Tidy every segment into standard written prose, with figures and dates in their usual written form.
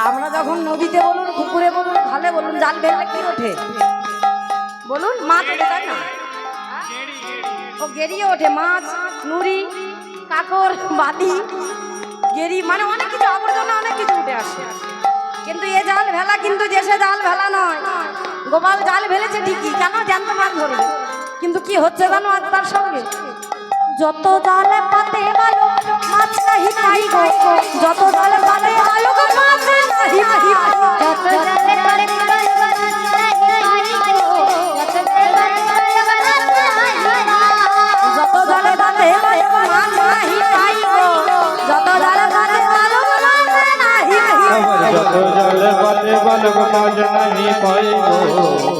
আমরা যখন নদীতে বলুন, পুকুরে বলুন, খালে বলুন, জাল ফেললে কি ওঠে বলুন? মাছ ওঠে, তাই না? ও গেরিয়ে ওঠে, মাছ, নুড়ি, কাকর, বালি, গেরি, মানে অনেক কিছু আবর্জনা, অনেক কিছু উঠে আসে। কিন্তু এ জাল ভেলা কিন্তু দেশে জাল ভেলা নয়। গোপাল জাল ফেলেছে ঠিকই, কেন? জ্যান্ত মাছ ধরবে। কিন্তু কি হচ্ছে জানো আজ তার সঙ্গে? যত জালে পাতে ভালো মাছ নাহি পাই গো, যত জালে পাতে ভালো গো মাছ নাহি পাই, যত জালে পাতে ভালো মাছ নাহি পাই গো, যত জালে পাতে ভালো মাছ নাহি পাই গো, যত জালে পাতে ভালো মাছ নাহি পাই গো, যত জালে পাতে ভালো মাছ নাহি পাই গো,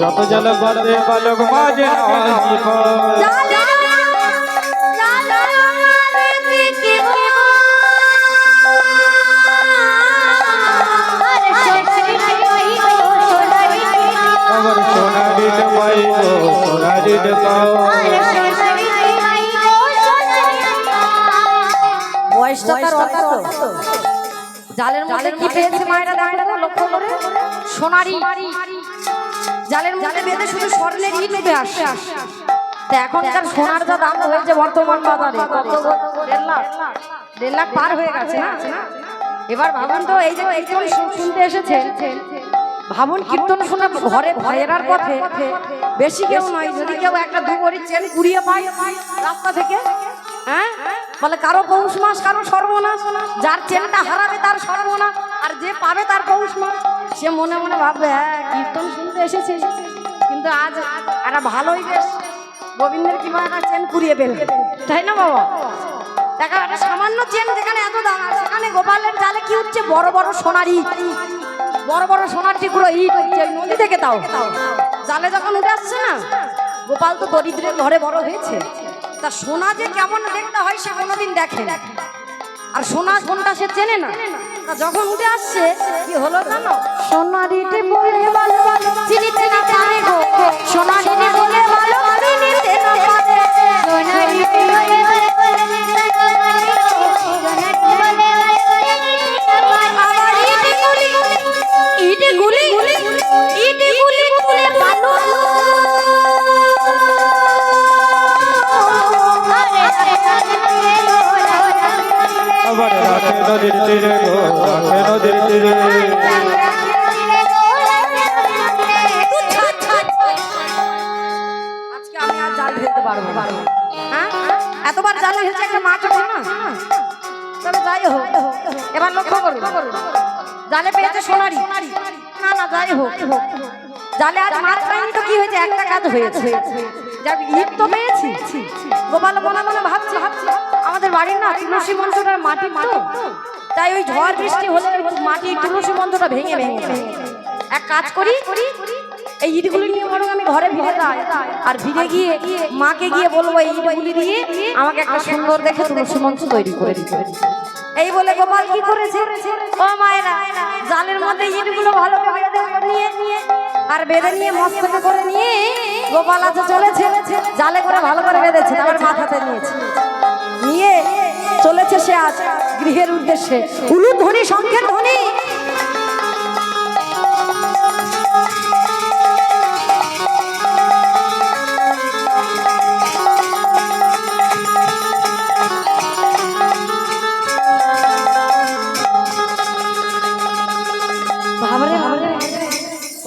যত জালে পাতে ভালো মাছ নাহি পাই। জালের মধ্যে কি পেয়েছে মায়েরা দেখো তো, লক্ষ্য করে। সোনারি জালের মধ্যে বেঁধে শুধু স্বর্ণের ইট উঠে আসে। তা এখনকার সোনার যা দাম হয়েছে বর্তমান বাজারে, কত? 1.5 লাখ পার হয়ে গেছে না? এবার ভাবুন তো, এই যে কীর্তন শুনতে এসেছে, ভাবুন কীর্তন শুনে ঘরে ফেরার পথে বেশি কেউ নয়, যদি কেউ একটা 2 ভরি চেন কুড়িয়ে পায় রাস্তা থেকে, হ্যাঁ, বলে কারো পৌষ মাস, কারো সর্বনাশ। যার চেনটা হারাবে তার সর্বনাশ, আর যে পাবে তার পৌষ মাস। সে মনে মনে ভাববে হ্যাঁ কীর্তন শুনতে এসেছে, কিন্তু আজ একটা ভালোই বেশ গোবিন্দের কি একটা চেন কুড়িয়ে পেল, তাই না বাবা? দেখা একটা সামান্য চেন যেখানে এত দাম, সেখানে গোপালের জালে কি উঠছে? বড় বড় সোনার ইট, বড় বড় সোনার টুকরো ইট হচ্ছে নদী থেকে। তাও জালে যখন উঠে আসছে না, গোপাল তো দরিদ্রের ঘরে বড় হয়েছে, তা সোনা যে কেমন দেখতে হয় সে কোনোদিন দেখে না, আর সোনা কোনটা সে চেনে না। তা যখন উঠে আসছে কি হলো জানো? সোনার ইটে বলে ভালো চিনিতে না পারে গো, সোনার ইটে বলে ভালো চিনিতে না পারে, সোনার ইটে বলে ভালো ইটে গুলি ইটে গুলি বলে ভালো। আবার রাখে নদীর তীরে গো, রাখে নদীর তীরে। আজকে আমি আর জাল ফেলতে পারবো না, হ্যাঁ? এতবার জাল ফেলছে একটা মাছ ওঠে না। তবে যাই হোক, এবার লক্ষ্য করুন, জালে পেয়েছে সোনারি, না না যাই হোক, জালে আজ মাছ পাইনি তো কি হয়েছে? একটা কাজ হয়েছে, যাক ইট তো পেয়েছি। গোপাল মনে মনে ভাবছি আমাদের বাড়ির না তুলসী মঞ্চটা মাটির তো, তাই ওই ঝড় বৃষ্টি হলে মাটি তুলসী মঞ্চটা ভেঙে ভেঙে এক কাজ করি, এই ইটগুলি নিয়ে বরং আমি ঘরে ফিরে যাই, আর ফিরে গিয়ে মাকে গিয়ে বলবো এই ইটগুলি দিয়ে আমাকে একটা সুন্দর দেখে তুলসী মঞ্চ তৈরি করে দিতে। এই বলে গোপাল কি করেছে? ও মায়েরা, জালের মধ্যে ইটগুলো ভালো করে নিয়ে আর বেঁধে নিয়ে মস্তকে করে নিয়ে গোপাল আছে চলেছে, জালে করে ভালো করে বেঁধেছে, তারপর মাথাতে নিয়ে চলেছে সে আজ গৃহের উদ্দেশ্যে। উলুধ্বনি ধ্বনি, শঙ্খের ধ্বনি।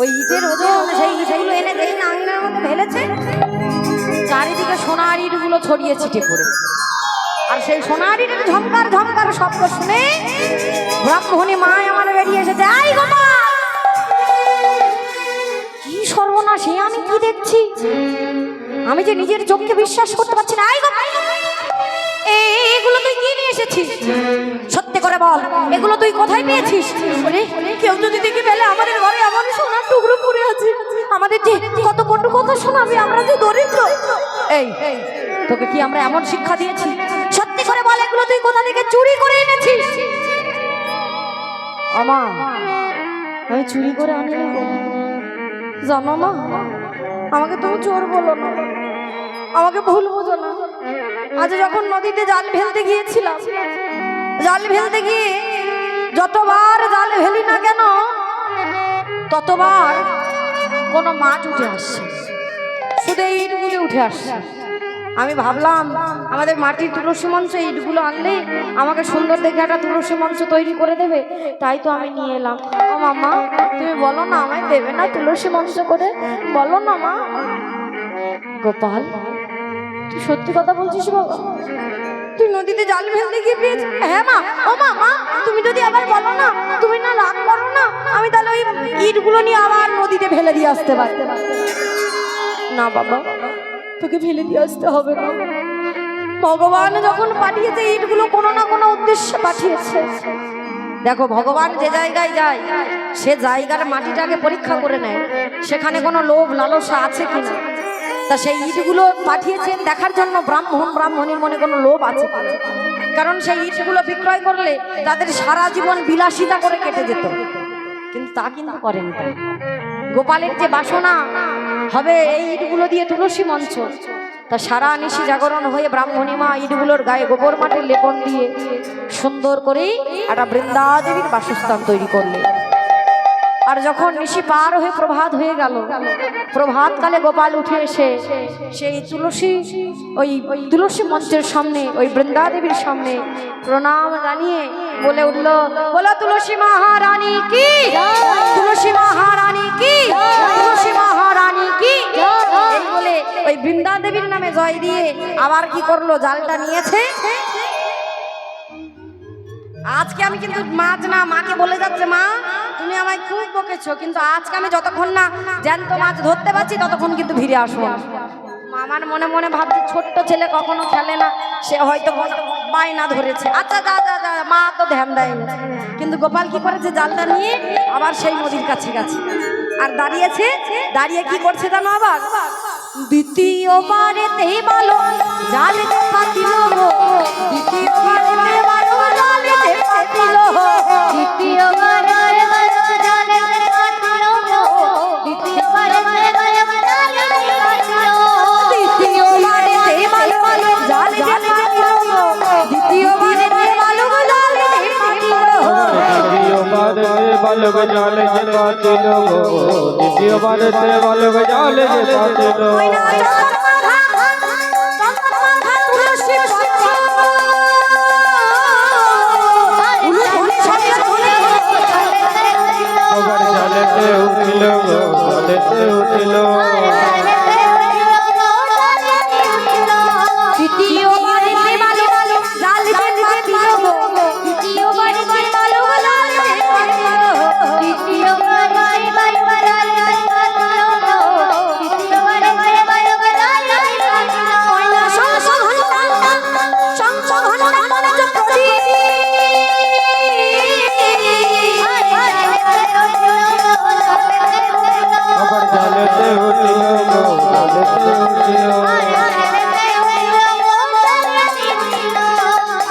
ওই ইটের ওজন সেইগুলো এনে দেখি না আঙিনার মধ্যে ঢেলেছে, চারিদিকে সোনার ইটগুলো ছড়িয়ে ছিটে পড়ে। আর সেই সোনার ইটের ঝমকার ঝমকার শব্দ শুনে ব্রাহ্মণী মা আমার বেরিয়ে এসেছে, আই গোপাল! কি সর্বনাশ, এ আমি কি দেখছি? আমি যে নিজের চোখকে বিশ্বাস করতে পারছি না। আই গোপাল, এগুলো তুই কি নিয়ে এসেছিস? সত্যি করে বল, এগুলো তুই কোথায় পেয়েছিস? কেউ যদি দেখে ফেলে আমাদের ঘরে এমন সোনার টুকরো পড়ে আছে, আমাদের যে কত কটু কথা শোনাবে, আমরা যে দরিদ্র। এই তোকে কি আমরা এমন শিক্ষা দিয়েছি? সত্যি করে বল, এগুলো তুই কোথা থেকে চুরি করে এনেছিস? আমা, আমি চুরি করে আনি জানো না, আমাকে তুমি চোর বলো না, আমাকে ভুল বোঝো না। আজ যখন নদীতে জাল ফেলতে গিয়েছিলাম, জাল ফেলতে গিয়ে যতবার জাল ফেলি না কেন ততবার কোনো মাছ উঠে আসছে, শুধু এই ইটগুলো উঠে আসছে। আমি ভাবলাম আমাদের মাটির তুলসী মঞ্চ ইটগুলো আনলে আমাকে সুন্দর দেখে একটা তুলসী মঞ্চ তৈরি করে দেবে, তাই তো আমি নিয়ে এলাম। ও মামা, তুমি বলো না আমায় দেবে না তুলসী মঞ্চ করে? বলো না মা। গোপাল, তুই সত্যি কথা বলছিস বাবা? তুই নদীতে জাল ফেলতে গিয়ে পেয়েছিস? হ্যাঁ মা। ও মা, তুমি যদি আবার বলো না, তুমি না রাগ করো না, আমি তাহলে ওই ইটগুলো নিয়ে আবার নদীতে ফেলে দিয়ে আসতে পারি। না বাবা, তোকে ফেলে দিয়ে আসতে হবে না। ভগবান যখন পাঠিয়েছে ইটগুলো কোনো না কোনো উদ্দেশ্যে পাঠিয়েছে। দেখো, ভগবান যে জায়গায় যায় সে জায়গার মাটিটাকে পরীক্ষা করে নেয়, সেখানে কোনো লোভ লালসা আছে কিনা। তা সেই ইটগুলো পাঠিয়েছেন দেখার জন্য ব্রাহ্মণীর মনে কোনো লোভ আছে কিনা। কারণ সেই ইটগুলো বিক্রয় করলে তাদের সারা জীবন বিলাসিতা করে কেটে যেত, কিন্তু তা কিন্তু করেনি। গোপালের যে বাসনা হবে এই ইটগুলো দিয়ে তুলসী মঞ্চ, তা সারা নিশি জাগরণ হয়ে ব্রাহ্মণী মা ইটগুলোর গায়ে গোবর মাটির লেপন দিয়ে সুন্দর করে একটা বৃন্দাদেবীর বাসস্থান তৈরি করলে। আর যখন নিশি পার হয়ে প্রভাত হয়ে গেল, প্রভাতকালে গোপাল উঠে এসে সেই তুলসী মঞ্চের সামনে ওই বৃন্দাদেবীর সামনে প্রণাম জানিয়ে বলে উঠল, বলো তুলসী মহারানী কি, তুলসী মহারানী কি, তুলসী মহারানী কি। এই বলে ওই বৃন্দাদেবীর নামে জয় দিয়ে আবার কি করলো, জালটা নিয়েছে। আজকে আমি কিন্তু মাছ না, মাকে বলে যাচ্ছে, মা তুমি আমায় খুব বকেছো, কিন্তু আজকে আমি যতক্ষণ না জ্যান্ত মাছ ধরতে পারছি ততক্ষণ কিন্তু ফিরে আসবো না। আমার মনে মনে ভাবছি ছোট্ট ছেলে কখনো খেলে না, সে হয়তো বায়না ধরেছে, আচ্ছা যা যা যা, মা তো ধ্যান দেয়নি। কিন্তু গোপাল কি করেছে, জালটা নিয়ে আবার সেই নদীর কাছে গেছে আর দাঁড়িয়েছে। দাঁড়িয়ে কি করছে জানো, আবার দ্বিতীয়বারেতে ভালো জালে পাতিল, দ্বিতীয়বারেতে ভালো জালে পাতিল, দ্বিতীয়বারে ভালো জালে পাতিল, দ্বিতীয়বারে ভালো জালে পাতিল, দ্বিতীয়বারেতে ভালো জালে পাতিল, দ্বিতীয়বারে ভালো জালে পাতিল, দ্বিতীয়বারে বালক জালে যে পাতিল, দ্বিতীয়বারে বালক জালে যে পাতিল। জালেতে উঠিল, জালেতে উঠিল, দ্বিতীয়বারে ভালো জালে পাতিল, দ্বিতীয়বারে ভালো জালে পাতিল, দ্বিতীয়বারে ভালো জালে পাতিল, দ্বিতীয়বারে ভালো জালে পাতিল। ওইনা সংশোধন চক্রী আবার জালেতে উঠিল, জালেতে উঠিল।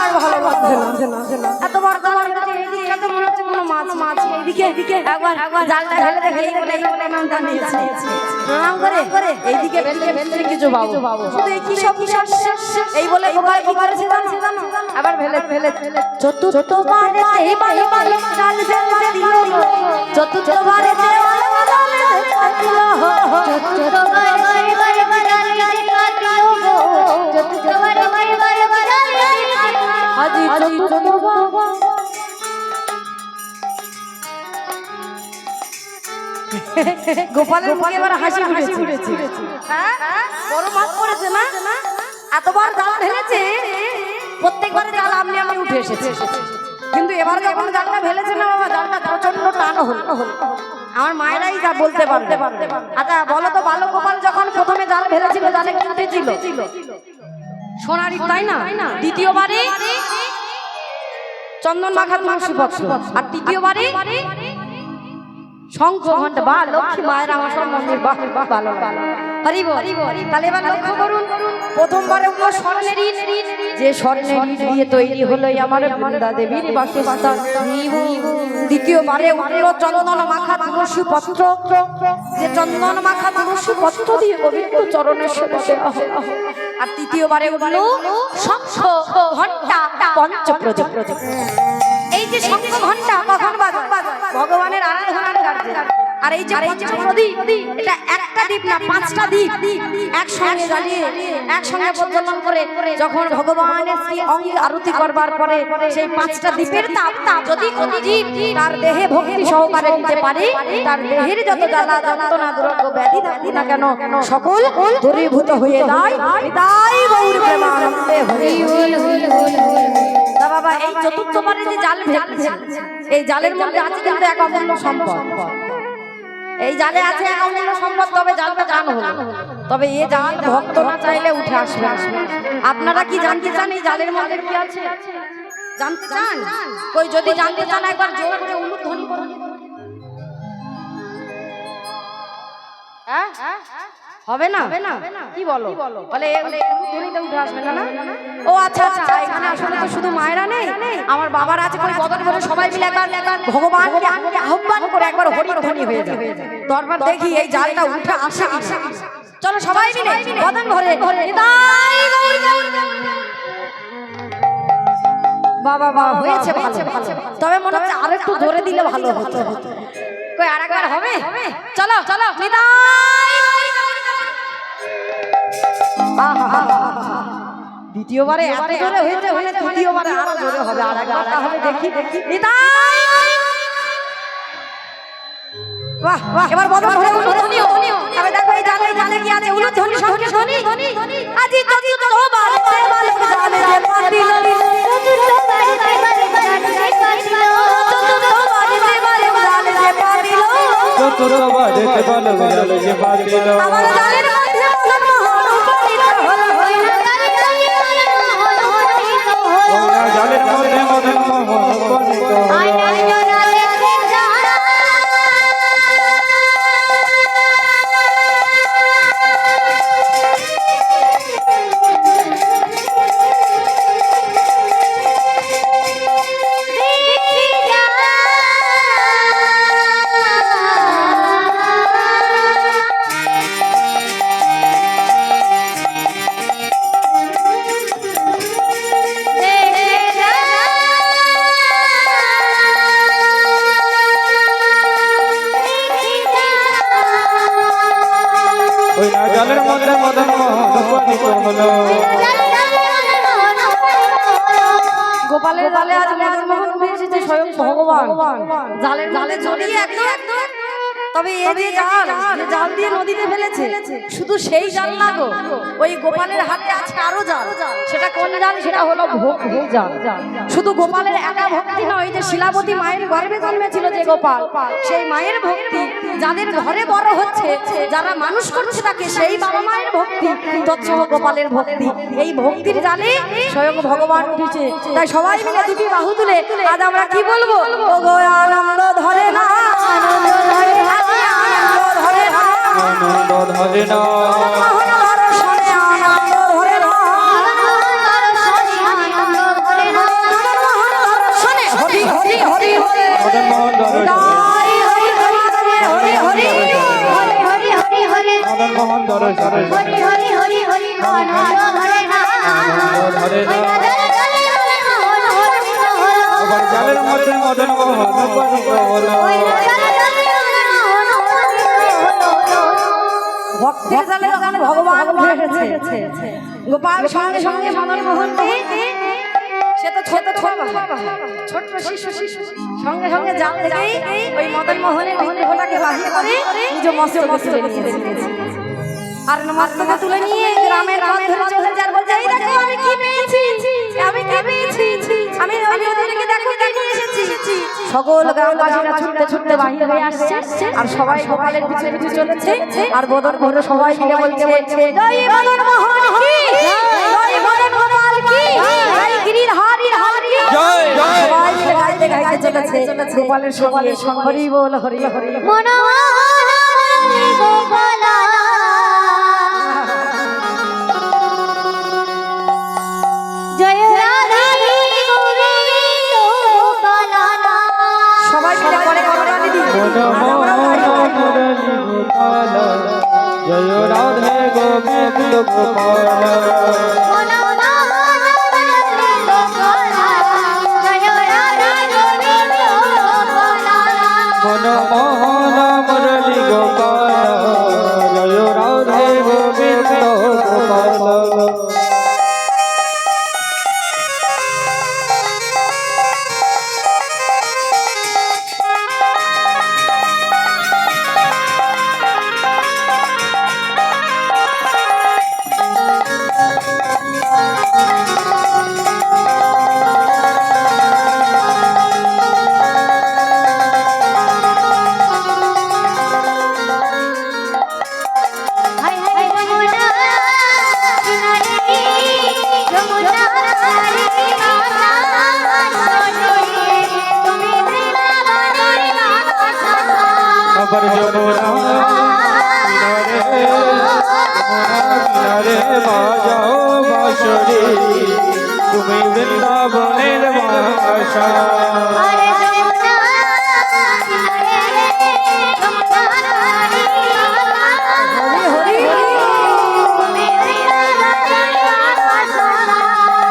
আর ভালো লাগছে না, এত বড় জাল হয়েছে, এইদিকে এত মনে হচ্ছে কোনো মাছ মাছ, এইদিকে একবার জালটা ফেলে দেখে এই বলে নামটা নিয়েছি, প্রণাম করে এইদিকে ফেলতে কিছু পাবো, শুধু এই কি সব এই বলে গোপাল কি করেছে জানো, আবার ফেলে চতুর্থবারে ভালো ভালো জাল ফেলতে দিল, চতুর্থবারে ভালো জাল ফেলতে দিল, চতুর্থবারে ভালো জাল ফেলতে দিল, চতুর্থবারে ভালো জাল ফেলতে দিল, আজি চতুর্থবার গোপালের মুখে এবার হাসি ফুটেছে। হ্যাঁ বড় মাছ পড়েছে না, এতবার জাল ঢেলেছে, প্রত্যেকবারে জাল আমনি আমি উঠে এসেছে, কিন্তু এবার যখন জালটা ফেলেছে না বাবা, জালটা প্রচন্ড টান হলো। আমার মায়েরাই যা বলতে পারবে। আচ্ছা বলো তো, বালক গোপাল যখন প্রথমে জাল ফেলেছিল, জালে কি উঠেছিল? সোনারি, তাই না? দ্বিতীয়বারে চন্দন মাখা তুলসী পত্র, আর তৃতীয়বারে শঙ্খ ঘণ্টা। বা লক্ষ্মী মায়ের আমার সব মন্দির, বাহ বাহ, ভালো ভালো, হরি বল। তাহলে এবার লক্ষ্য করুন, প্রথমবারে উঠলো স্বর্ণের ইট, যে স্বর্ণের ইট দিয়ে তৈরি হলো আমার বৃন্দা দেবীর বাসস্থান। দ্বিতীয়বারে উঠলো চন্দন মাখা তুলসী পত্র, যে চন্দন মাখা তুলসী পত্র দিয়ে গোবিন্দ চরণের সেবা দেওয়া হলো। আর তৃতীয়বারে উঠলো শঙ্খ ঘণ্টা পঞ্চপ্রযোগ। এই যে শঙ্খ ঘণ্টা কখন বাজায়? ভগবানের আরাধনার কার্যে। আর এই যে পঞ্চপ্রদীপ, এটা একটা দ্বীপ না, 5টা দ্বীপ একসঙ্গে জ্বালিয়ে একসঙ্গে প্রজ্বলন করে যখন ভগবানের শ্রী অঙ্গে আরতি করবার পরে সেই 5টা দ্বীপের তাপ যদি কোন জীব তার দেহে ভক্তি সহকারে নিতে পারে, তার দেহের যত জ্বালা যন্ত্রণা দুরোগ ব্যাধি থাকুক না কেন সকল দূরীভূত হয়ে যায়। তাই গৌর প্রেমানন্দে হরি হরি হরি হরি। বাবা এই চতুর্থবারে যে জাল ফেলছে, এই জালের মধ্যে আছে কিন্তু এক অমূল্য সম্পদ। এই জালে আছে এক অমূল্য সম্পদ, তবে জালটা টান হলো। তবে এই জাল ভক্ত না চাইলে উঠে আসবে। আপনারা কি জানতে চান এই জালের মধ্যে কি আছে? জানতে চান? কই যদি জানতে চান একবার জোর করে উলুধ্বনি করুন। হ্যাঁ হবে না? কি বলো? বলে উলুধ্বনিতে উঠে আসবে না? ও আচ্ছা আচ্ছা, এখানে আসলে তো শুধু মায়েরা নেই, আমার বাবার আছে। কই বদন করে সবাই মিলে একবার ভগবানকে আহ্বান করে একবার হরিধ্বনি হয়ে যাবে। দরবার দেখি এই জালটা উঠে আসে। চলো সবাই মিলে বদন ভরে নিতাই গৌর। বাবা বাবা হয়েছে, ভালো ভালো। তবে মনে হচ্ছে আর একটু জোরে দিলে ভালো হতো। কই আরেকবার হবে? চলো চলো নিতাই। দ্বিতীয়বারে এত জোরে হয়েছে, মানে তৃতীয়বারে আরো জোরে হবে। আরেকবার তাহলে দেখি নিতাই। বাহ বাহ, এবার বদন ভরে উলুধ্বনি। তবে দেখো এই জালে কি আছে? উলুধ্বনি সঙ্গে ধ্বনি। আজি চতুর্থ বারে বালক জালে যে পাতিল, চতুর্থ বারে বালক জালে যে পাতিল, আমার জালের মধ্যে মদন মোহন উপনীত হলো। জালের মধ্যে মদন মোহন উপনীত হলো। জালের মধ্যে মদন মোহন উপনীত হলো। গোপালের জালে আজ মদন মোহন উঠে এসেছে স্বয়ং ভগবান। জালে জড়িয়ে একদম। তবে এই যে জাল দিয়ে নদীতে ফেলেছে, শুধু সেই জাল না গো, ওই গোপালের হাতে আছে আরো জাল। সেটা কোন জাল? সেটা হলো ভক্তি জাল। শুধু গোপালের একা ভক্তি নয়, যে শিলাবতী মায়ের গর্ভে জন্মেছিল যে গোপাল, সেই মায়ের ভক্তি, যাদের ঘরে বড় হচ্ছে, যারা মানুষ করছে তাকে, সেই বাবা মায়ের ভক্তি, তৎসহ গোপালের ভক্তি। এই ভক্তির জালে স্বয়ং ভগবান উঠেছে। তাই সবাই মিলে দুটি বাহু তুলে আজ আমরা কি বলবো? ও গো আনন্দ ধরে না, আনন্দ ধরে না, আনন্দ ধরে না, আনন্দ ধরে না, মোহন দর্শনে আনন্দ ধরে না, মোহন দর্শনে হরি হরি হরি হরি, মদন মোহন দর্শনে হরি হরি হরি হরি হরি হরি হরি হরি, মদন মোহন দর্শনে হরি হরি হরি হরি আনন্দ ধরে না, আনন্দ ধরে না। আবার জালের মধ্যে মদন মোহন উপনীত হলো। ভক্তের জালে যখন ভগবান উঠে এসেছে, গোপাল সঙ্গে সঙ্গে মদন মোহনকে, সে তো ছোট ছোট্ট শিশু সঙ্গে সঙ্গে জাল থেকেই ওই মদন মোহনের বিগ্রহটাকে বাহির করে নিজ মস্তকে তুলে নিয়েছে। আর মস্তকে তুলে নিয়ে গ্রামের পথ ধরে চলে যার বলছে, এই দেখো আমি কি পেয়েছি, আমি কি পেয়েছি, আমি ওই ওদেরকে দেখো কি নিয়ে এসেছি। সকল গ্রামবাসীরা ছুটতে ছুটতে বাহির হয়ে আসছে আর সবাই গোপালের পিছনে পিছনে চলেছে। আর বদন ঘরে সবাই মিলে বলছে, জয় মদন মোহন কি, জয় মদন গোপাল কি, জয় গিরিধারীর হার কি, জয় জয়। সবাই মিলে গাইতে গাইতে চলেছে গোপালের সঙ্গে। হরি বল হরি হরি। মনোহর গোপালা জয় রাধে গোবিন্দ গোপালা। সবাই মিলে করে করোনা দিদি। মনমোহন মুরলী গোপাল, জয় রাধে গোবিন্দ গোপাল। মনমোহন মুরলী গোপাল, জয় রাধে গোবিন্দ গোপাল। আবার যমুনা কিনারে, যমুনা কিনারে বাজাও বাঁশরি, তুমি বৃন্দাবনের বাসা।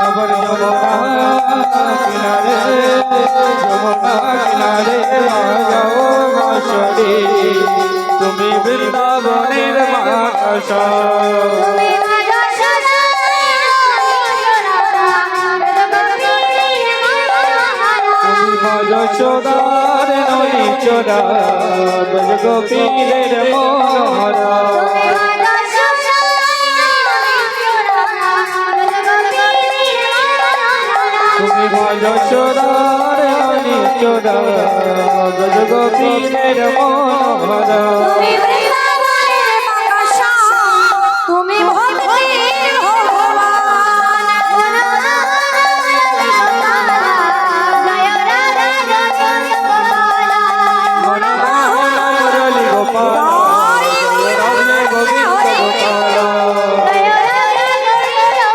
আবার যমুনা কিনারে, যমুনা কিনারে বাজাও বাঁশরি, তুমি বৃন্দাবনের বাসা। তুমি যশোদার নলি চোরা, ব্রজ গোপীদের মনোহরা। তুমি যশোদার নলি চোরা, ব্রজ গোপীদের মনোহরা। তুমি ভক্তির মনমোহন মুরলী গোপাল, জয় রাধে গোবিন্দ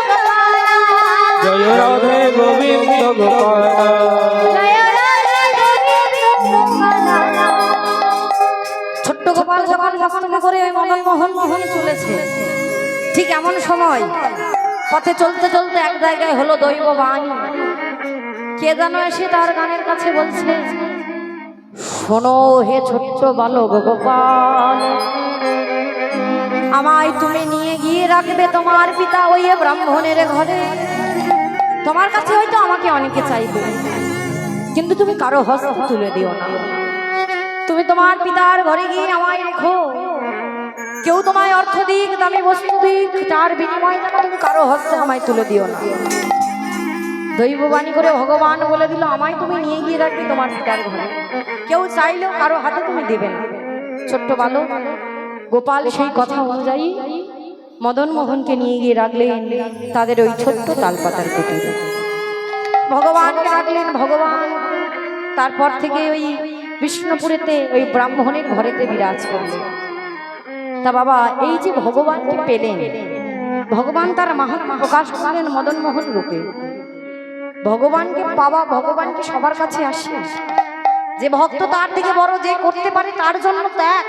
গোপাল। জয় রাধে গোবিন্দ গোপাল। ছোট্ট গোপাল যখন মস্তকে করে মদন মোহন চলেছে, ঠিক এমন সময় পথে চলতে চলতে এক জায়গায় হলো দৈববাণী। কে যেন এসে তার গানের কাছে বলছে, শোনো হে ছোট্ট বালক গোপাল, আমায় তুমি নিয়ে গিয়ে রাখবে তোমার পিতা ওই ব্রাহ্মণের ঘরে। তোমার কাছে হয়তো আমাকে অনেকে চাইবে, কিন্তু তুমি কারো হস্ত তুলে দিও না। তুমি তোমার পিতার ঘরে গিয়ে আমায় রেখো। কেউ তোমায় অর্থ দিক, দামি বস্তু দিক, তার বিনিময়ে যেন তুমি কারো হস্তে আমায় তুলে দিও না। দৈববাণী করে ভগবান বলে দিল, আমায় তুমি নিয়ে গিয়ে রাখবে তোমার পিতার ঘরে। কেউ চাইলেও কারো হাতে তুমি দেবে না। ছোট্ট বালক গোপাল সেই কথা অনুযায়ী মদন মোহনকে নিয়ে গিয়ে রাখলেন তাদের ওই ছোট্ট তালপাতার কুটিরে। ভগবানকে রাখলেন। ভগবান তারপর থেকে ওই বিষ্ণুপুরেতে ওই ব্রাহ্মণের ঘরেতে বিরাজ করলেন। তা বাবা, এই যে ভগবানকে পেলেন, ভগবান তার মাহাত্ম্য প্রকাশ করলেন মদন মোহন রূপে। ভগবানকে পাওয়া, ভগবানকে সবার কাছে আসে। যে ভক্ত তার থেকে বড়, যে করতে পারে তার জন্য ত্যাগ।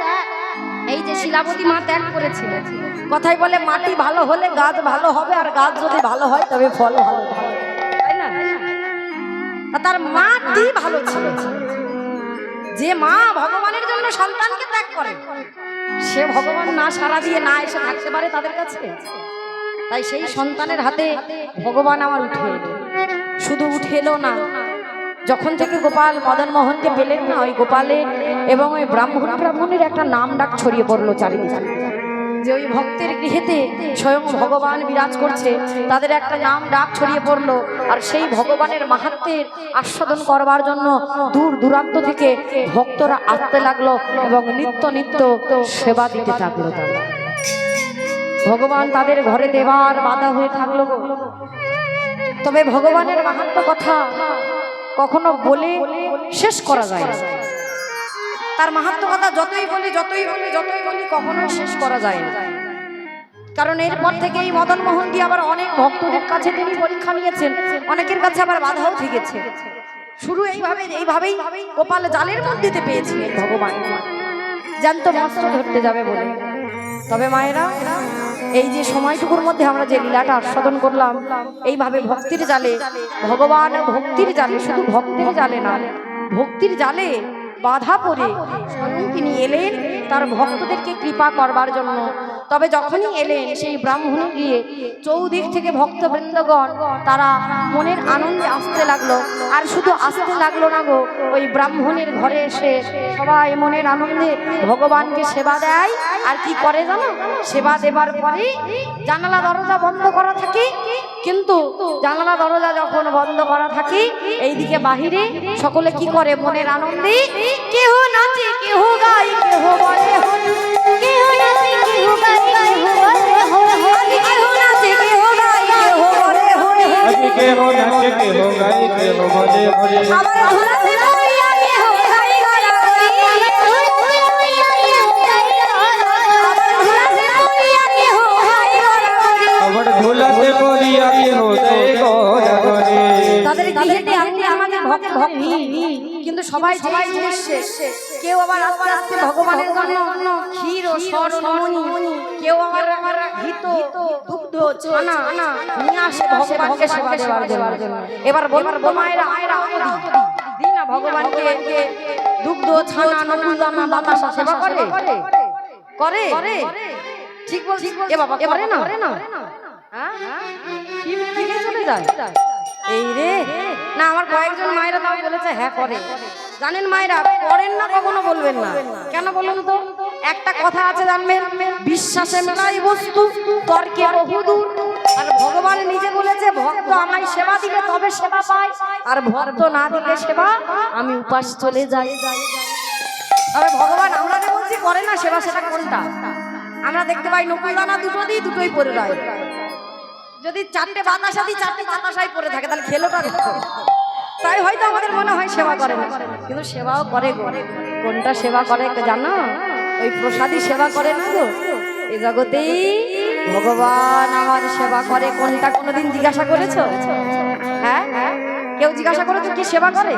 এই যে শিলাবতী মা ত্যাগ করেছিলেন। কথাই বলে মাটি ভালো হলে গাছ ভালো হবে, আর গাছ যদি ভালো হয় তবে ফল ভালো হবে, তাই না? তার মাটি ভালো ছিল। যে মা ভগবানের জন্য সন্তানকে ত্যাগ করে, সে ভগবান না সাড়া দিয়ে না এসে থাকতে পারে তাদের কাছে। তাই সেই সন্তানের হাতে ভগবান আমার উঠে এলো। শুধু উঠে এলো না, যখন থেকে গোপাল মদন মোহনকে পেলেন না, ওই গোপালে এবং ওই ব্রাহ্মণের একটা নাম ডাক ছড়িয়ে পড়লো চারিদিকে, যে ওই ভক্তের গৃহেতে স্বয়ং ভগবান বিরাজ করছে, তাদের একটা নাম ডাক ছড়িয়ে পড়লো। আর সেই ভগবানের মাহাত্ম্যের আস্বাদন করবার জন্য দূর দূরান্ত থেকে ভক্তরা আসতে লাগলো এবং নিত্য নিত্য সেবা দিতে থাকলো। ভগবান তাদের ঘরে দেবার বাধা হয়ে থাকলো। তবে ভগবানের মাহাত্ম্য কথা কখনো বলে শেষ করা যায় না। তার মাহাত্ম্য কথা যতই বলি কখনোই শেষ করা যায় না। কারণ এরপর থেকে এই মদন মোহন দিয়ে আবার অনেক ভক্তদের কাছে তিনি পরীক্ষা নিয়েছেন, অনেকের কাছে আবার বাধাও থেকেছে। শুরু এইভাবেই গোপাল জালের মধ্যে পেয়েছিলেন ভগবান, জ্যান্ত মাছ ধরতে যাবে বলে। তবে মায়েরা, এই যে সময়টুকুর মধ্যে আমরা যে লীলাটা আস্বাদন করলাম, এইভাবে ভক্তির জালে ভগবান, ভক্তির জালে, শুধু ভক্তির জালে না, ভক্তির জালে বাধা পড়ে স্বয়ং তিনি এলেন তার ভক্তদেরকে কৃপা করবার জন্য। তবে যখনই এলেন সেই ব্রাহ্মণে গিয়ে চৌদিক থেকে ভক্তবৃন্দগণ তারা মনের আনন্দে আসতে লাগলো। আর শুধু আসতে লাগলো না গো, ওই ব্রাহ্মণের ঘরে এসে সবাই মনের আনন্দে ভগবানকে সেবা দেয়। আর কি করে জানো, সেবা দেবার পরে জানালা দরজা বন্ধ করা থাকে, কিন্তু জানালা দরজা যখন বন্ধ করা থাকে, এইদিকে বাহিরে সকলে কি করে, মনের আনন্দে কেহ নাচে, কেহ গায়, কেহ বলে হরি, কেহ নাচে কেহ গায় কেহ বলে হরি হরি, কেহ নাচে, কেহ গায়, কেহ বলে হরি হরি, আজি কেহ নাচে কেহ গায় কেহ বলে হরি, আবার ধুলাতে লইয়া কেহ গায় গড়াগড়ি, আবার ধুলাতে লইয়া কেহ গায় গড়াগড়ি, আবার ধুলাতে পড়িয়া কেহ দেয় গড়াগড়ি। তাদের গৃহেতে আপনি আমাদের ভক্তি, কিন্তু সবাই এসছে। কেউ আবার আস্তে আস্তে ভগবানের জন্য ক্ষীর ও স্বর্ণমণি, কেউ আবার ঘৃত, দুগ্ধ, ছানা নিয়ে আসে ভগবানকে সেবা দেওয়ার জন্য। এবার বলবো মায়েরা, দিই না ভগবানকে দুগ্ধ, ছানা, নকুল দানা, বাতাসা সেবা করে ঠিক বলছি এ বাবা, করে না? হ্যাঁ, কি মেনে চলে যায় এই রে না। আমার কয়েকজন মায়েরা তাও বলেছে হ্যাঁ করে। জানেন মায়েরা, করেন না কখনো বলবেন না। কেন বলুন তো? একটা কথা আছে জানবেন, বিশ্বাসে মেলাই বস্তু, তর্কে বহুদূর। আর ভগবান নিজে বলেছে, ভক্ত আমায় সেবা দিলে তবে সেবা পায়, আর ভক্ত না দিলে সেবা আমি উপাস চলে যাই। তবে ভগবান আমরা যে বলছি করে না সেবা, সেটা কোনটা? আমরা দেখতে পাই নকুল দানা দুটো দিই, দুটোই পরে রয়। যদি চারটে বাতাসা দিই, চারটে বাতাসাই পরে থাকে, তাহলে খেলোটা দেখো। তাই হয়তো আমাদের মনে হয় সেবা করে না, কিন্তু সেবাও করে গো। কোনটা সেবা করে জানো? ওই প্রসাদী সেবা করে না গো। এই জগতেই ভগবান আমার সেবা করে, কোনটা কোনোদিন জিজ্ঞাসা করেছো? হ্যাঁ, কেউ জিজ্ঞাসা করেছো কি সেবা করে?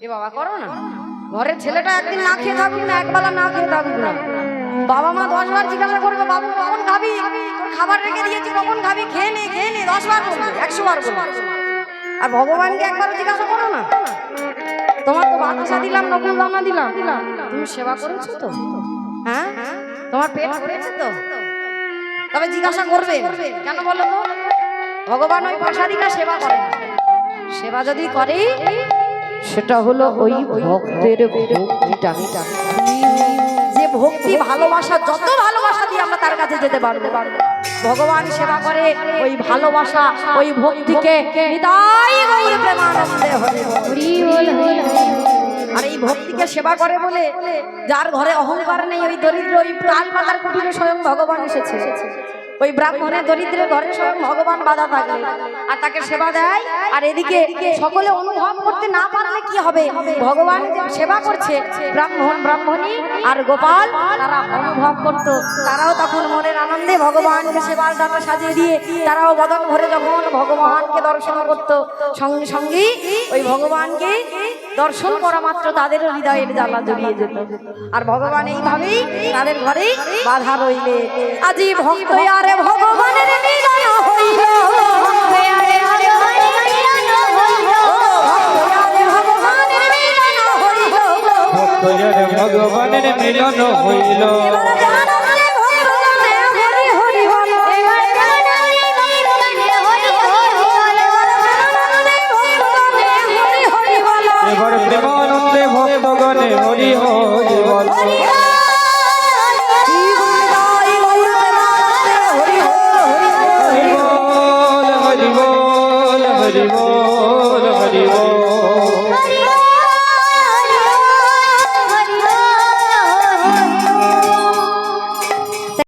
এ বাবা করো না। ঘরের ছেলেটা একদিন না খেয়ে থাকুক না, একবেলা না খেয়ে থাকুক না, বাবা মা 10 বার জিজ্ঞাসা করবে, বাবু কখন খাবি, তোর খাবার রেখে দিয়েছি কখন খাবি, খেয়ে নে 10 বার বলবে, 100 বার বলবে। আর ভগবানকে একবার জিজ্ঞাসা করো না, তোমার তো বাতাসা দিলাম, নকুল দানা দিলাম, তুমি সেবা করেছো তো? হ্যাঁ, তোমার পেট ভরেছে তো? তবে জিজ্ঞাসা করবে কেন বলো তো? ভগবান ওই প্রসাদীটা সেবা করে না। সেবা যদি করে সেটা হলো ওই ভক্তের ভক্তিটা, যে ভক্তি ভালোবাসা, যত ভালোবাসা দিয়ে আমরা তার কাছে যেতে পারবো। ভগবান সেবা করে ওই ভালোবাসা, ওই ভক্তিকে নিতাই গৌর প্রেমানন্দে হরি বল। আর এই ভক্তিকে সেবা করে বলে যার ঘরে অহংকার নেই, ওই দরিদ্র, ওই তাল পাতার কুটিরে স্বয়ং ভগবান এসেছে। ওই ব্রাহ্মণের দরিদ্রের ঘরে স্বয়ং ভগবান বাধা থাকে আর তাকে সেবা দেয়। আর এদিকে সকলে অনুভব করতে না পারলে কি হবে? ভগবান সেবা করছে, ব্রাহ্মণ, ব্রাহ্মণী আর গোপাল তারা অনুভব করত। তারাও তখন মনের আনন্দে ভগবানকে সেবার ডালা সাজিয়ে দিয়ে তারাও বদন ভরে যখন ভগবানকে দর্শন করত, সঙ্গে সঙ্গে ওই ভগবানকে দর্শন করা মাত্র তাদের হৃদয়ের জ্বালা জড়িয়ে যেত। আর ভগবান এইভাবেই তাদের ঘরে বাধা রইলে। আজি ভক্ত আরে ভগবানের মিলন হইল, ভগবানের মিলন হইল। হরি হরি বল হরি হরি বল হরি বল হরি বল হরি বল